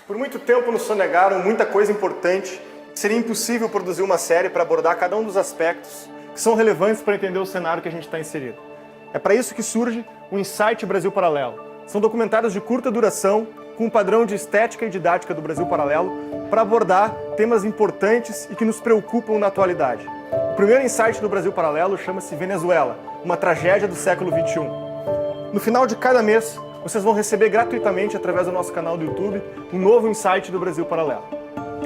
Por muito tempo nos sonegaram muita coisa importante. Seria impossível produzir uma série para abordar cada um dos aspectos que são relevantes para entender o cenário que a gente está inserido. É para isso que surge o Insight Brasil Paralelo. São documentários de curta duração, com um padrão de estética e didática do Brasil Paralelo, para abordar temas importantes e que nos preocupam na atualidade. O primeiro Insight do Brasil Paralelo chama-se Venezuela, uma tragédia do século XXI. No final de cada mês, vocês vão receber gratuitamente, através do nosso canal do YouTube, um novo Insight do Brasil Paralelo.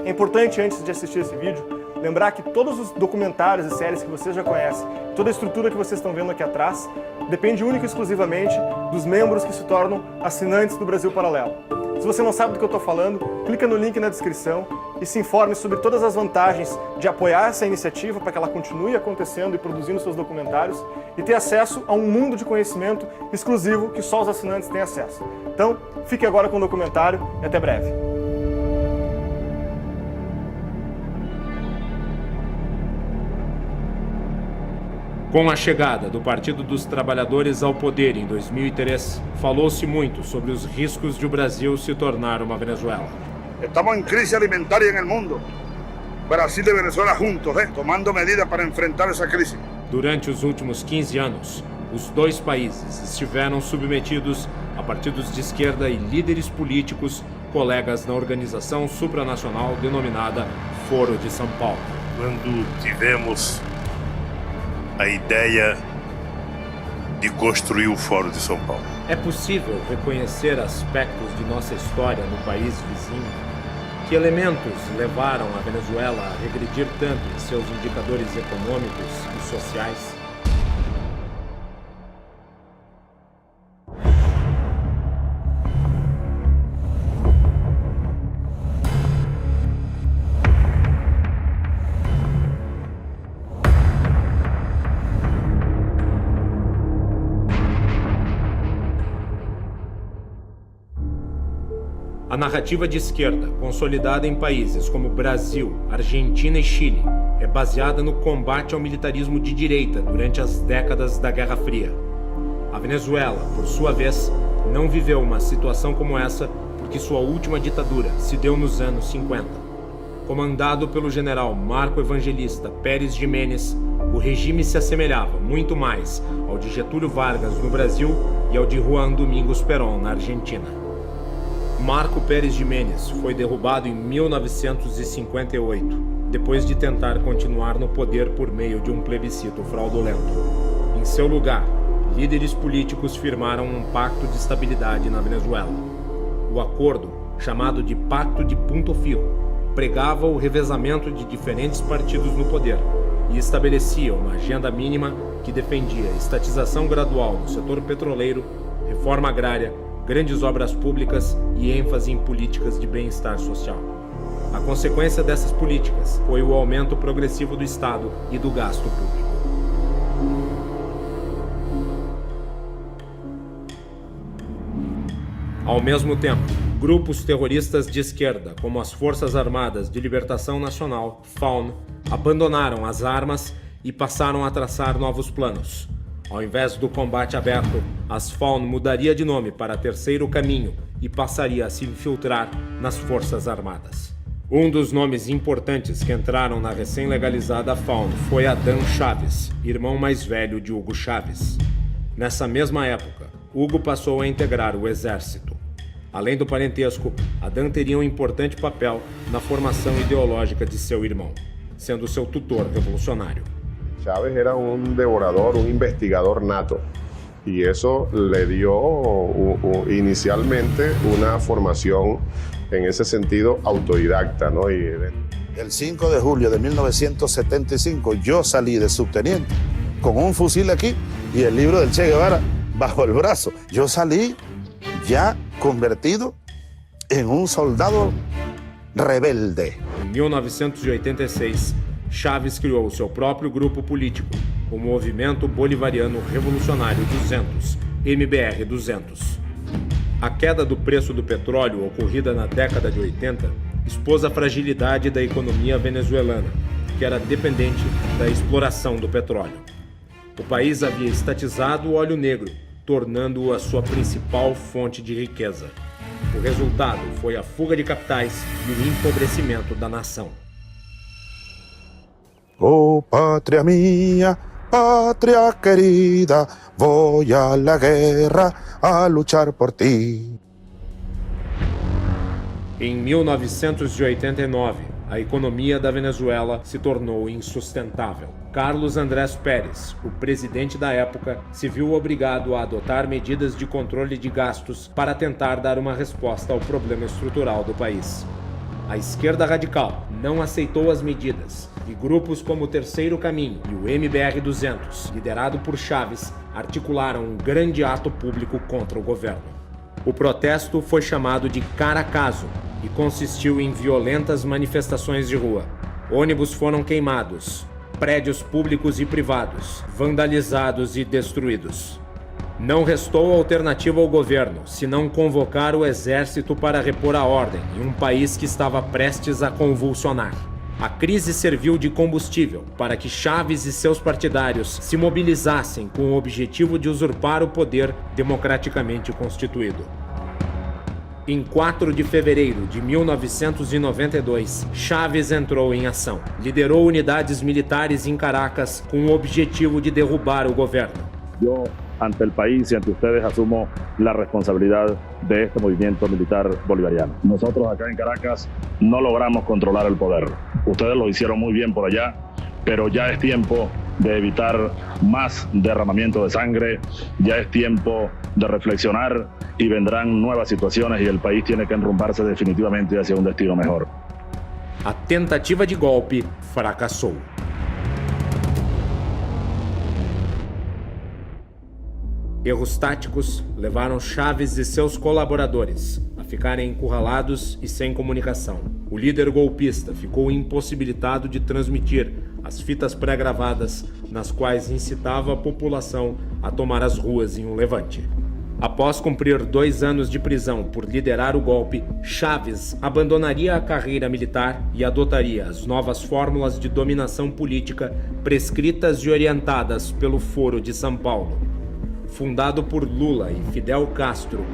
É importante, antes de assistir esse vídeo, lembrar que todos os documentários e séries que vocês já conhecem, toda a estrutura que vocês estão vendo aqui atrás, depende única e exclusivamente dos membros que se tornam assinantes do Brasil Paralelo. Se você não sabe do que eu estou falando, clica no link na descrição e se informe sobre todas as vantagens de apoiar essa iniciativa para que ela continue acontecendo e produzindo seus documentários e ter acesso a um mundo de conhecimento exclusivo que só os assinantes têm acesso. Então, fique agora com o documentário e até breve. Com a chegada do Partido dos Trabalhadores ao poder em 2003, falou-se muito sobre os riscos de o Brasil se tornar uma Venezuela. Estamos em crise alimentaria no mundo. Brasil e Venezuela juntos, tomando medidas para enfrentar essa crise. Durante os últimos 15 anos, os dois países estiveram submetidos a partidos de esquerda e líderes políticos, colegas na organização supranacional denominada Foro de São Paulo. Quando tivemos a ideia de construir o Fórum de São Paulo. É possível reconhecer aspectos de nossa história no país vizinho? Que elementos levaram a Venezuela a regredir tanto em seus indicadores econômicos e sociais? A narrativa de esquerda, consolidada em países como Brasil, Argentina e Chile, é baseada no combate ao militarismo de direita durante as décadas da Guerra Fria. A Venezuela, por sua vez, não viveu uma situação como essa porque sua última ditadura se deu nos anos 50. Comandado pelo general Marco Evangelista Pérez Jiménez, o regime se assemelhava muito mais ao de Getúlio Vargas no Brasil e ao de Juan Domingos Perón na Argentina. Marco Pérez Jiménez foi derrubado em 1958, depois de tentar continuar no poder por meio de um plebiscito fraudulento. Em seu lugar, líderes políticos firmaram um pacto de estabilidade na Venezuela. O acordo, chamado de Pacto de Punto Fijo, pregava o revezamento de diferentes partidos no poder e estabelecia uma agenda mínima que defendia estatização gradual no setor petroleiro, reforma agrária, grandes obras públicas e ênfase em políticas de bem-estar social. A consequência dessas políticas foi o aumento progressivo do Estado e do gasto público. Ao mesmo tempo, grupos terroristas de esquerda, como as Forças Armadas de Libertação Nacional, FARC, abandonaram as armas e passaram a traçar novos planos. Ao invés do combate aberto, as FARC mudaria de nome para Terceiro Caminho e passaria a se infiltrar nas Forças Armadas. Um dos nomes importantes que entraram na recém-legalizada FARC foi Adán Chávez, irmão mais velho de Hugo Chávez. Nessa mesma época, Hugo passou a integrar o exército. Além do parentesco, Adán teria um importante papel na formação ideológica de seu irmão, sendo seu tutor revolucionário. Chávez era un devorador, un investigador nato, y eso le dio inicialmente una formación en ese sentido autodidacta, ¿no? El 5 de julio de 1975 yo salí de subteniente con un fusil aquí y el libro del Che Guevara bajo el brazo. Yo salí ya convertido en un soldado rebelde. En 1986, Chávez criou seu próprio grupo político, o Movimento Bolivariano Revolucionário 200, MBR-200. A queda do preço do petróleo ocorrida na década de 80 expôs a fragilidade da economia venezuelana, que era dependente da exploração do petróleo. O país havia estatizado o óleo negro, tornando-o a sua principal fonte de riqueza. O resultado foi a fuga de capitais e o empobrecimento da nação. Oh, patria mía, patria querida, voy a la guerra a luchar por ti. Em 1989, a economia da Venezuela se tornou insustentável. Carlos Andrés Pérez, o presidente da época, se viu obrigado a adotar medidas de controle de gastos para tentar dar uma resposta ao problema estrutural do país. A esquerda radical não aceitou as medidas e grupos como o Terceiro Caminho e o MBR-200, liderado por Chávez, articularam um grande ato público contra o governo. O protesto foi chamado de Caracazo e consistiu em violentas manifestações de rua. Ônibus foram queimados, prédios públicos e privados vandalizados e destruídos. Não restou alternativa ao governo, senão convocar o exército para repor a ordem em um país que estava prestes a convulsionar. A crise serviu de combustível para que Chávez e seus partidários se mobilizassem com o objetivo de usurpar o poder democraticamente constituído. Em 4 de fevereiro de 1992, Chávez entrou em ação. Liderou unidades militares em Caracas com o objetivo de derrubar o governo. Yo, ante el país y ante ustedes, asumo la responsabilidad de este movimiento militar bolivariano. Nosotros acá en Caracas no logramos controlar el poder. Ustedes lo hicieron muy bien por allá, pero ya es tiempo de evitar más derramamiento de sangre, ya es tiempo de reflexionar y vendrán nuevas situaciones y el país tiene que enrumbarse definitivamente hacia un destino mejor. A tentativa de golpe fracassou. Erros táticos levaram Chávez e seus colaboradores a ficarem encurralados e sem comunicação. O líder golpista ficou impossibilitado de transmitir as fitas pré-gravadas nas quais incitava a população a tomar as ruas em um levante. Após cumprir 2 anos de prisão por liderar o golpe, Chávez abandonaria a carreira militar e adotaria as novas fórmulas de dominação política prescritas e orientadas pelo Foro de São Paulo. Fundado por Lula e Fidel Castro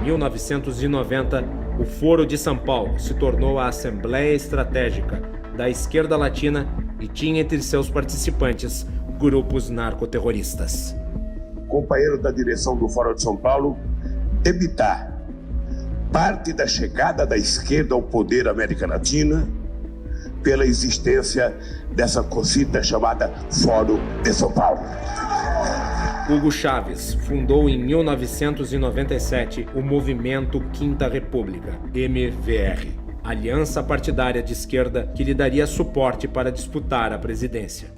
em 1990, o Foro de São Paulo se tornou a Assembleia Estratégica da Esquerda Latina e tinha entre seus participantes grupos narcoterroristas. Companheiro da direção do Fórum de São Paulo, evitar parte da chegada da esquerda ao poder da América Latina pela existência dessa cosita chamada Fórum de São Paulo. Hugo Chávez fundou em 1997 o Movimento Quinta República, MVR, aliança partidária de esquerda que lhe daria suporte para disputar a presidência.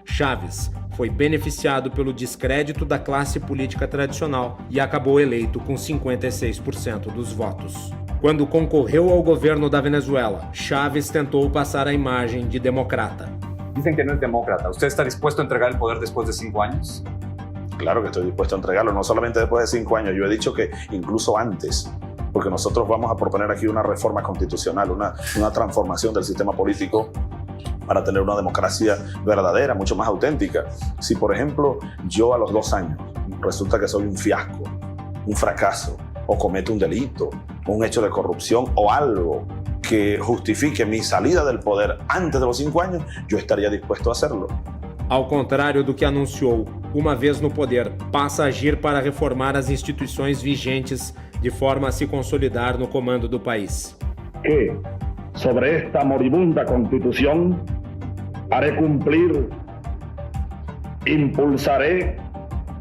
Chávez foi beneficiado pelo descrédito da classe política tradicional e acabou eleito com 56% dos votos. Quando concorreu ao governo da Venezuela, Chávez tentou passar a imagem de democrata. Dicen que no es demócrata. ¿Usted está dispuesto a entregar el poder después de 5 años? Claro que estoy dispuesto a entregarlo, no solamente después de 5 años, yo he dicho que incluso antes, porque nosotros vamos a proponer aquí una reforma constitucional, una transformación del sistema político para tener una democracia verdadera, mucho más auténtica. Si, por ejemplo, yo a los 2 años resulta que soy un fiasco, un fracaso, o cometo un delito, un hecho de corrupción o algo que justifique mi salida del poder antes de los 5 años, yo estaría dispuesto a hacerlo. Ao contrário do que anunciou, uma vez no poder, passa a agir para reformar as instituições vigentes de forma a se consolidar no comando do país. Que sobre esta moribunda Constitución haré cumplir, impulsaré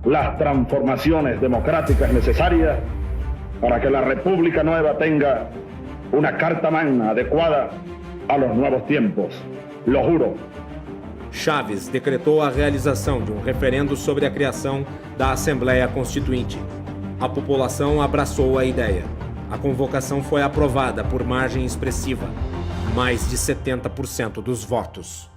las transformaciones democráticas necesarias para que la República Nueva tenga una carta magna adecuada a los nuevos tiempos. Lo juro. Chávez decretou a realização de um referendo sobre a criação da Assembleia Constituinte. A população abraçou a ideia. A convocação foi aprovada por margem expressiva, mais de 70% dos votos.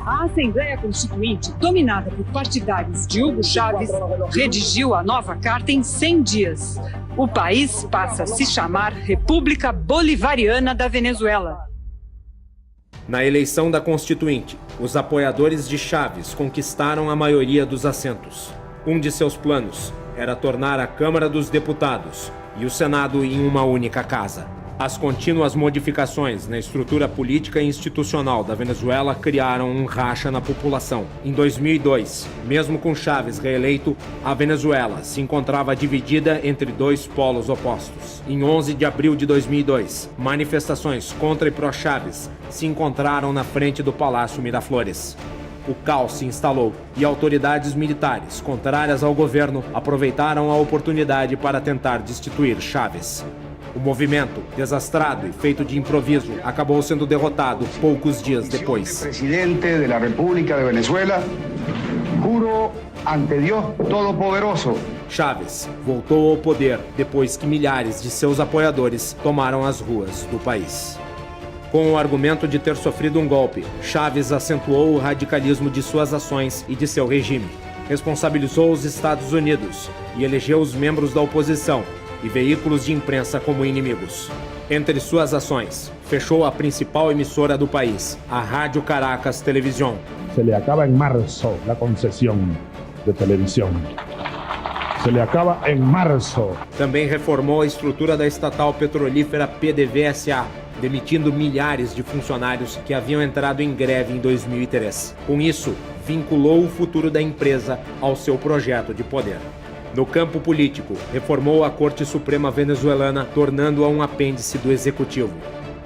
A Assembleia Constituinte, dominada por partidários de Hugo Chávez, redigiu a nova carta em 100 dias. O país passa a se chamar República Bolivariana da Venezuela. Na eleição da Constituinte, os apoiadores de Chávez conquistaram a maioria dos assentos. Um de seus planos era tornar a Câmara dos Deputados e o Senado em uma única casa. As contínuas modificações na estrutura política e institucional da Venezuela criaram um racha na população. Em 2002, mesmo com Chávez reeleito, a Venezuela se encontrava dividida entre dois polos opostos. Em 11 de abril de 2002, manifestações contra e pró-Chávez se encontraram na frente do Palácio Miraflores. O caos se instalou e autoridades militares, contrárias ao governo, aproveitaram a oportunidade para tentar destituir Chávez. O movimento, desastrado e feito de improviso, acabou sendo derrotado poucos dias depois. Presidente da República de Venezuela, juro ante Deus Todo-Poderoso. Chávez voltou ao poder depois que milhares de seus apoiadores tomaram as ruas do país. Com o argumento de ter sofrido um golpe, Chávez acentuou o radicalismo de suas ações e de seu regime. Responsabilizou os Estados Unidos e elegeu os membros da oposição e veículos de imprensa como inimigos. Entre suas ações, fechou a principal emissora do país, a Rádio Caracas Televisión. Se le acaba en marzo la concesión de televisión. Se le acaba en marzo. Também reformou a estrutura da estatal petrolífera PDVSA, demitindo milhares de funcionários que haviam entrado em greve em 2003. Com isso, vinculou o futuro da empresa ao seu projeto de poder. No campo político, reformou a Corte Suprema venezuelana, tornando-a um apêndice do Executivo.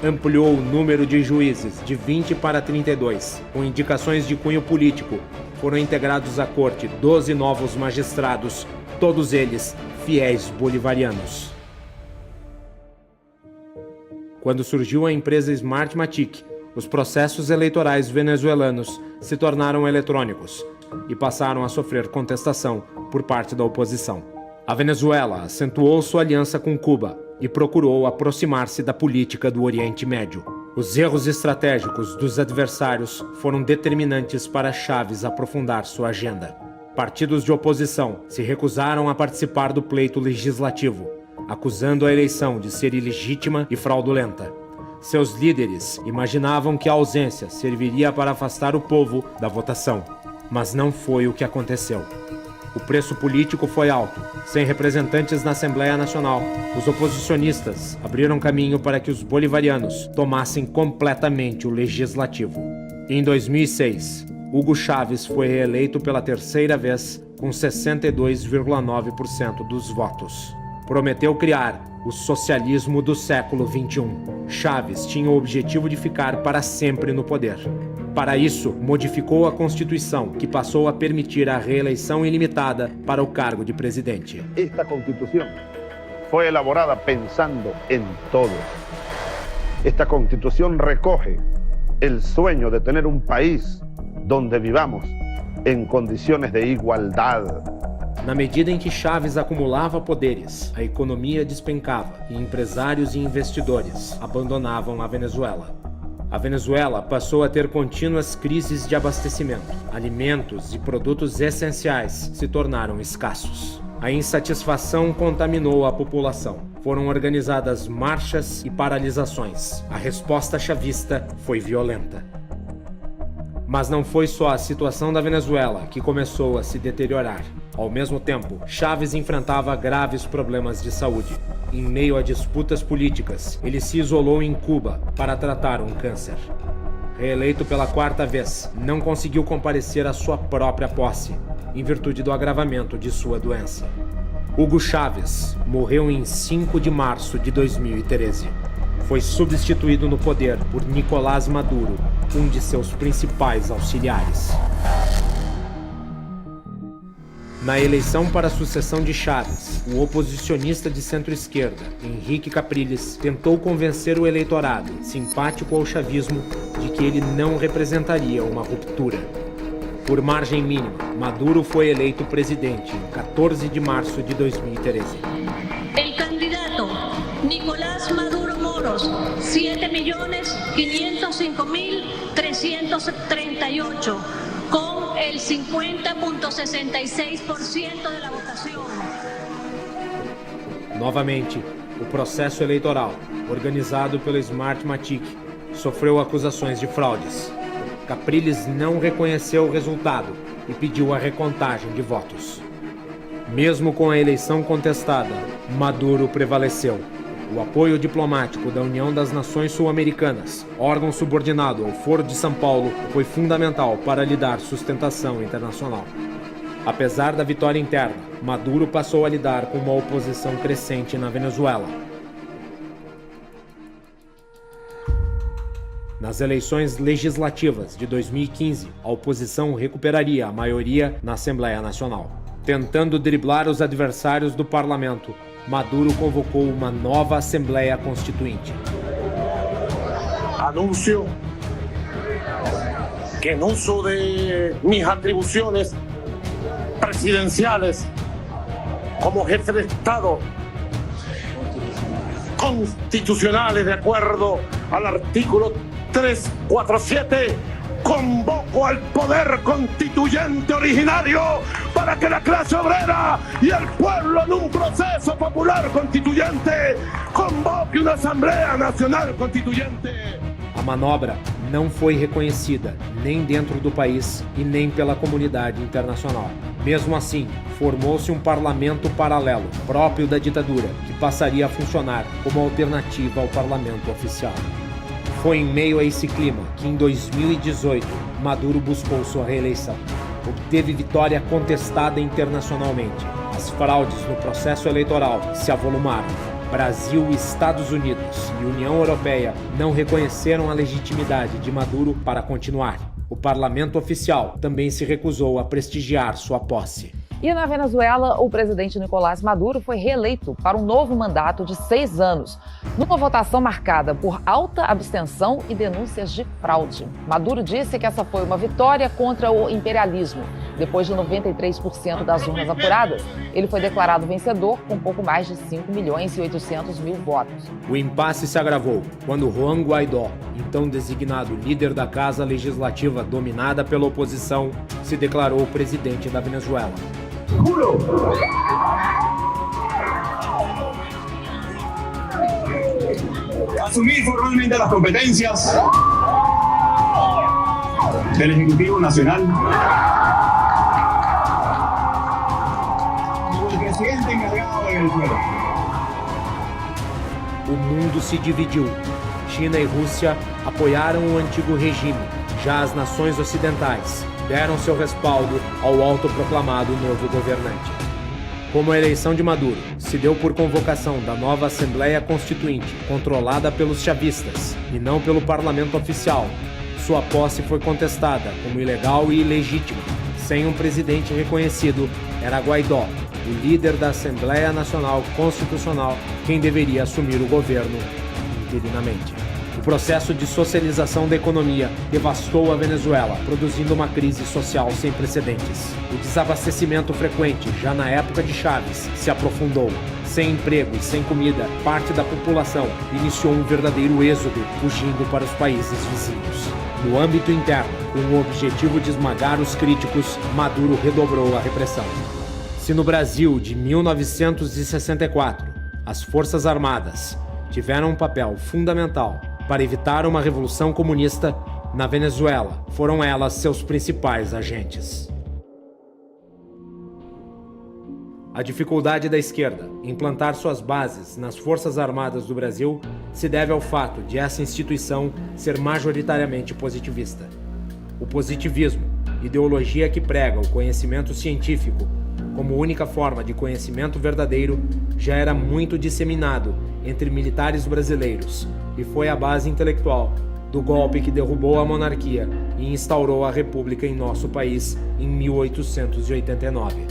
Ampliou o número de juízes de 20 para 32. Com indicações de cunho político, foram integrados à Corte 12 novos magistrados, todos eles fiéis bolivarianos. Quando surgiu a empresa Smartmatic, os processos eleitorais venezuelanos se tornaram eletrônicos e passaram a sofrer contestação por parte da oposição. A Venezuela acentuou sua aliança com Cuba e procurou aproximar-se da política do Oriente Médio. Os erros estratégicos dos adversários foram determinantes para Chávez aprofundar sua agenda. Partidos de oposição se recusaram a participar do pleito legislativo, acusando a eleição de ser ilegítima e fraudulenta. Seus líderes imaginavam que a ausência serviria para afastar o povo da votação, mas não foi o que aconteceu. O preço político foi alto. Sem representantes na Assembleia Nacional, os oposicionistas abriram caminho para que os bolivarianos tomassem completamente o legislativo. Em 2006, Hugo Chávez foi reeleito pela terceira vez com 62,9% dos votos. Prometeu criar o socialismo do século XXI. Chávez tinha o objetivo de ficar para sempre no poder. Para isso, modificou a Constituição, que passou a permitir a reeleição ilimitada para o cargo de presidente. Esta Constitución fue elaborada pensando en todos. Esta Constitución recoge el sueño de tener un país donde vivamos en condiciones de igualdad. Na medida em que Chávez acumulava poderes, a economia despencava e empresários e investidores abandonavam a Venezuela. A Venezuela passou a ter contínuas crises de abastecimento. Alimentos e produtos essenciais se tornaram escassos. A insatisfação contaminou a população. Foram organizadas marchas e paralisações. A resposta chavista foi violenta. Mas não foi só a situação da Venezuela que começou a se deteriorar. Ao mesmo tempo, Chávez enfrentava graves problemas de saúde. Em meio a disputas políticas, ele se isolou em Cuba para tratar um câncer. Reeleito pela quarta vez, não conseguiu comparecer à sua própria posse, em virtude do agravamento de sua doença. Hugo Chávez morreu em 5 de março de 2013. Foi substituído no poder por Nicolás Maduro, um de seus principais auxiliares. Na eleição para a sucessão de Chávez, o oposicionista de centro-esquerda, Henrique Capriles, tentou convencer o eleitorado, simpático ao chavismo, de que ele não representaria uma ruptura. Por margem mínima, Maduro foi eleito presidente em 14 de março de 2013. El candidato Nicolás Maduro Moros, 7.505.338, con el 50,66% de la votación. Novamente, o processo eleitoral, organizado pela Smartmatic, sofreu acusações de fraudes. Capriles não reconheceu o resultado e pediu a recontagem de votos. Mesmo com a eleição contestada, Maduro prevaleceu. O apoio diplomático da União das Nações Sul-Americanas, órgão subordinado ao Foro de São Paulo, foi fundamental para lhe dar sustentação internacional. Apesar da vitória interna, Maduro passou a lidar com uma oposição crescente na Venezuela. Nas eleições legislativas de 2015, a oposição recuperaria a maioria na Assembleia Nacional. Tentando driblar os adversários do parlamento, Maduro convocou uma nova Assembleia Constituinte. Anuncio que en uso de mis atribuciones presidenciales como jefe de Estado constitucionales de acuerdo al artículo 347, convoco al poder constituyente originario para que la clase obrera y el pueblo en un proceso popular constituyente convoque una Asamblea Nacional Constituyente. A manobra não foi reconhecida nem dentro do país e nem pela comunidade internacional. Mesmo assim, formou-se um parlamento paralelo, próprio da ditadura, que passaria a funcionar como alternativa ao parlamento oficial. Foi em meio a esse clima que, em 2018, Maduro buscou sua reeleição. Obteve vitória contestada internacionalmente. As fraudes no processo eleitoral se avolumaram. Brasil, Estados Unidos e União Europeia não reconheceram a legitimidade de Maduro para continuar. O parlamento oficial também se recusou a prestigiar sua posse. E na Venezuela, o presidente Nicolás Maduro foi reeleito para um novo mandato de 6 anos, numa votação marcada por alta abstenção e denúncias de fraude. Maduro disse que essa foi uma vitória contra o imperialismo. Depois de 93% das urnas apuradas, ele foi declarado vencedor com pouco mais de 5.800.000 votos. O impasse se agravou quando Juan Guaidó, então designado líder da Casa Legislativa dominada pela oposição, se declarou presidente da Venezuela. Juro asumir formalmente las competencias del Ejecutivo Nacional como el presidente encargado de Venezuela. O mundo se dividiu. China e Rússia apoiaram o antigo regime. Já as nações ocidentais deram seu respaldo ao autoproclamado novo governante. Como a eleição de Maduro se deu por convocação da nova Assembleia Constituinte, controlada pelos chavistas e não pelo parlamento oficial, sua posse foi contestada como ilegal e ilegítima. Sem um presidente reconhecido, era Guaidó, o líder da Assembleia Nacional Constitucional, quem deveria assumir o governo interinamente. O processo de socialização da economia devastou a Venezuela, produzindo uma crise social sem precedentes. O desabastecimento frequente, já na época de Chávez, se aprofundou. Sem emprego e sem comida, parte da população iniciou um verdadeiro êxodo, fugindo para os países vizinhos. No âmbito interno, com o objetivo de esmagar os críticos, Maduro redobrou a repressão. Se no Brasil de 1964, as Forças Armadas tiveram um papel fundamental para evitar uma revolução comunista, na Venezuela foram elas seus principais agentes. A dificuldade da esquerda em plantar suas bases nas Forças Armadas do Brasil se deve ao fato de essa instituição ser majoritariamente positivista. O positivismo, ideologia que prega o conhecimento científico como única forma de conhecimento verdadeiro, já era muito disseminado entre militares brasileiros e foi a base intelectual do golpe que derrubou a monarquia e instaurou a república em nosso país em 1889.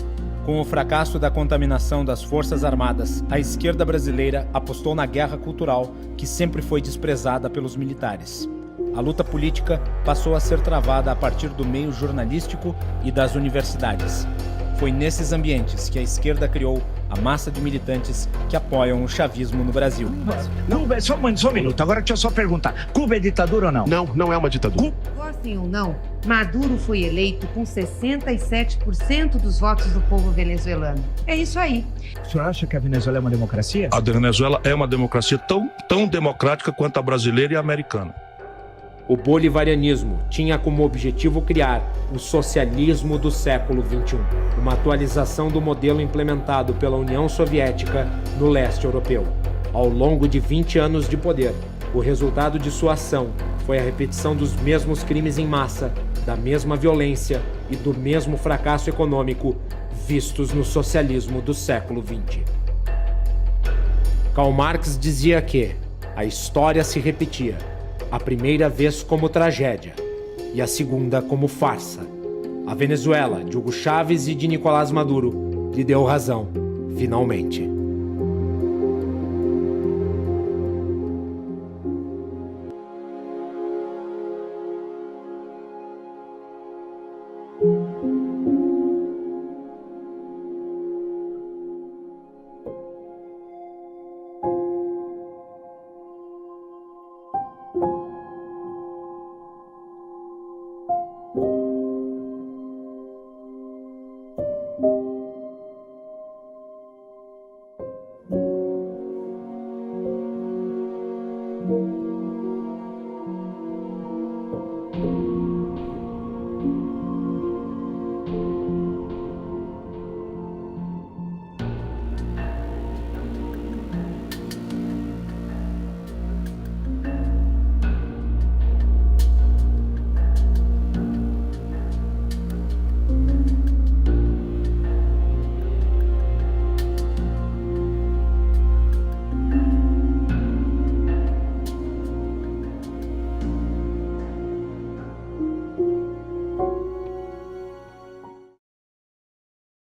Com o fracasso da contaminação das Forças Armadas, a esquerda brasileira apostou na guerra cultural, que sempre foi desprezada pelos militares. A luta política passou a ser travada a partir do meio jornalístico e das universidades. Foi nesses ambientes que a esquerda criou a massa de militantes que apoiam o chavismo no Brasil. Cuba, só um minuto, agora deixa eu só perguntar. Cuba é ditadura ou não? Não, não é uma ditadura. Gostem ou não, Maduro foi eleito com 67% dos votos do povo venezuelano. É isso aí. O senhor acha que a Venezuela é uma democracia? A Venezuela é uma democracia tão democrática quanto a brasileira e a americana. O bolivarianismo tinha como objetivo criar o socialismo do século XXI, uma atualização do modelo implementado pela União Soviética no leste europeu. Ao longo de 20 anos de poder, o resultado de sua ação foi a repetição dos mesmos crimes em massa, da mesma violência e do mesmo fracasso econômico vistos no socialismo do século XX. Karl Marx dizia que a história se repetia, a primeira vez como tragédia e a segunda como farsa. A Venezuela de Hugo Chávez e de Nicolás Maduro lhe deu razão, finalmente.